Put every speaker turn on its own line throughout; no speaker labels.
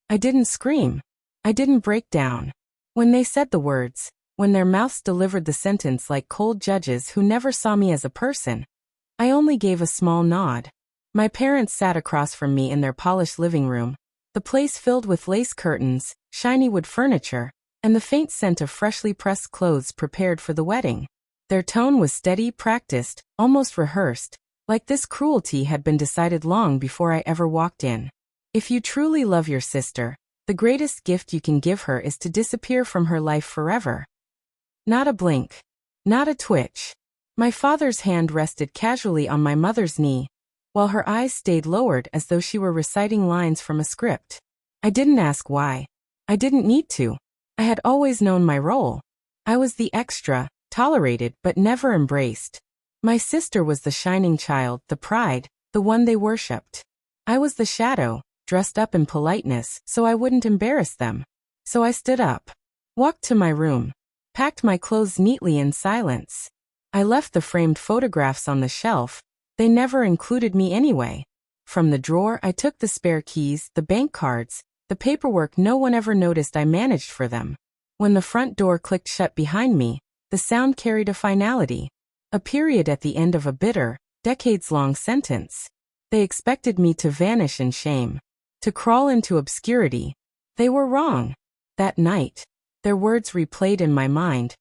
I didn't scream. I didn't break down. When they said the words, when their mouths delivered the sentence like cold judges who never saw me as a person, I only gave a small nod. My parents sat across from me in their polished living room, the place filled with lace curtains, shiny wood furniture, and the faint scent of freshly pressed clothes prepared for the wedding. Their tone was steady, practiced, almost rehearsed, like this cruelty had been decided long before I ever walked in. If you truly love your sister, the greatest gift you can give her is to disappear from her life forever. Not a blink. Not a twitch. My father's hand rested casually on my mother's knee, while her eyes stayed lowered as though she were reciting lines from a script. I didn't ask why. I didn't need to. I had always known my role. I was the extra, tolerated but never embraced. My sister was the shining child, the pride, the one they worshipped. I was the shadow, dressed up in politeness so I wouldn't embarrass them. So I stood up, walked to my room, packed my clothes neatly in silence. I left the framed photographs on the shelf. They never included me anyway. From the drawer I took the spare keys, the bank cards, the paperwork no one ever noticed I managed for them. When the front door clicked shut behind me, the sound carried a finality. A period at the end of a bitter, decades-long sentence. They expected me to vanish in shame, to crawl into obscurity. They were wrong. That night, their words replayed in my mind,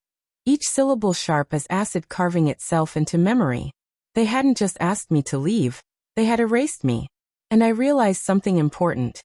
each syllable sharp as acid carving itself into memory. They hadn't just asked me to leave, they had erased me. And I realized something important.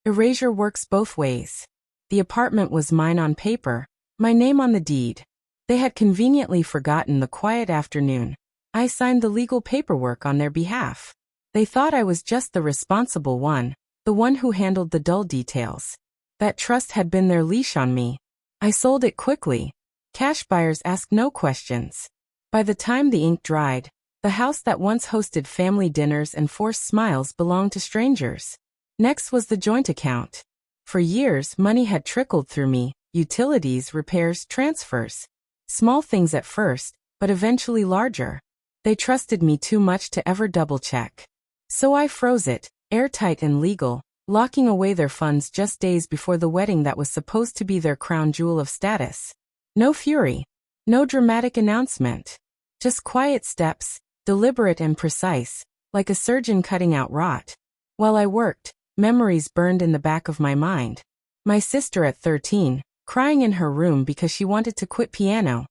Erasure works both ways. The apartment was mine on paper, my name on the deed. They had conveniently forgotten the quiet afternoon. I signed the legal paperwork on their behalf. They thought I was just the responsible one, the one who handled the dull details. That trust had been their leash on me. I sold it quickly. Cash buyers asked no questions. By the time the ink dried, the house that once hosted family dinners and forced smiles belonged to strangers. Next was the joint account. For years, money had trickled through me, utilities, repairs, transfers. Small things at first, but eventually larger. They trusted me too much to ever double-check. So I froze it, airtight and legal, locking away their funds just days before the wedding that was supposed to be their crown jewel of status. No fury. No dramatic announcement. Just quiet steps, deliberate and precise, like a surgeon cutting out rot. While I worked, memories burned in the back of my mind. My sister at 13, crying in her room because she wanted to quit piano.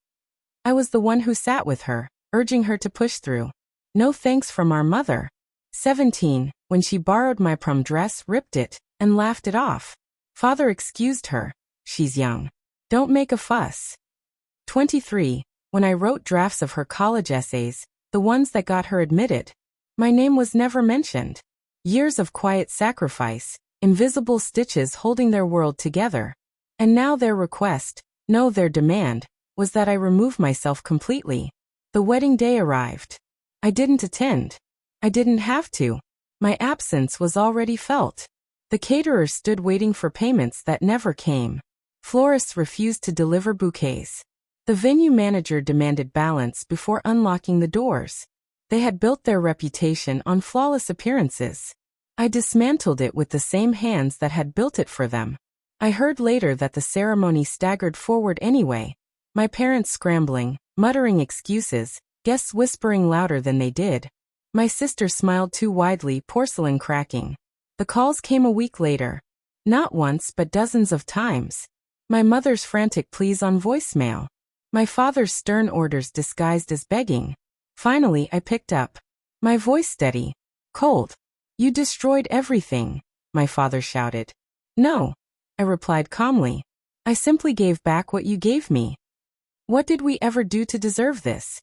I was the one who sat with her, urging her to push through. No thanks from our mother. 17, when she borrowed my prom dress, ripped it, and laughed it off. Father excused her. She's young. Don't make a fuss. 23, when I wrote drafts of her college essays, the ones that got her admitted. My name was never mentioned. Years of quiet sacrifice, invisible stitches holding their world together. And now their request, no, their demand, was that I remove myself completely. The wedding day arrived. I didn't attend. I didn't have to. My absence was already felt. The caterers stood waiting for payments that never came. Florists refused to deliver bouquets. The venue manager demanded balance before unlocking the doors. They had built their reputation on flawless appearances. I dismantled it with the same hands that had built it for them. I heard later that the ceremony staggered forward anyway, my parents scrambling, muttering excuses, guests whispering louder than they did. My sister smiled too widely, porcelain cracking. The calls came a week later. Not once but dozens of times. My mother's frantic pleas on voicemail. My father's stern orders disguised as begging. Finally, I picked up. My voice steady. Cold. "You destroyed everything," my father shouted. "No," I replied calmly. "I simply gave back what you gave me." "What did we ever do to deserve this?"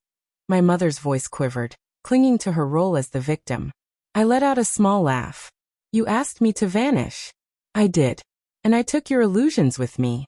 My mother's voice quivered, clinging to her role as the victim. I let out a small laugh. "You asked me to vanish." "I did. And I took your illusions with me."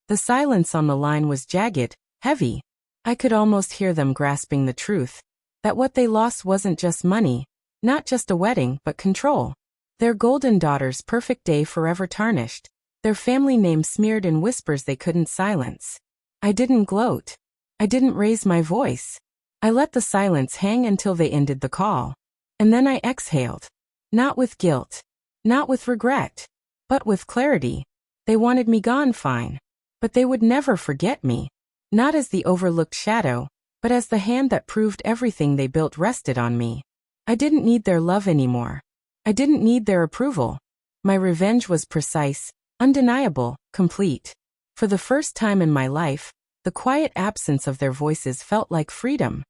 The silence on the line was jagged, heavy. I could almost hear them grasping the truth, that what they lost wasn't just money, not just a wedding, but control. Their golden daughter's perfect day forever tarnished, their family name smeared in whispers they couldn't silence. I didn't gloat. I didn't raise my voice. I let the silence hang until they ended the call. And then I exhaled. Not with guilt. Not with regret. but with clarity. They wanted me gone, fine. But they would never forget me. Not as the overlooked shadow, but as the hand that proved everything they built rested on me. I didn't need their love anymore. I didn't need their approval. My revenge was precise, undeniable, complete. For the first time in my life, the quiet absence of their voices felt like freedom.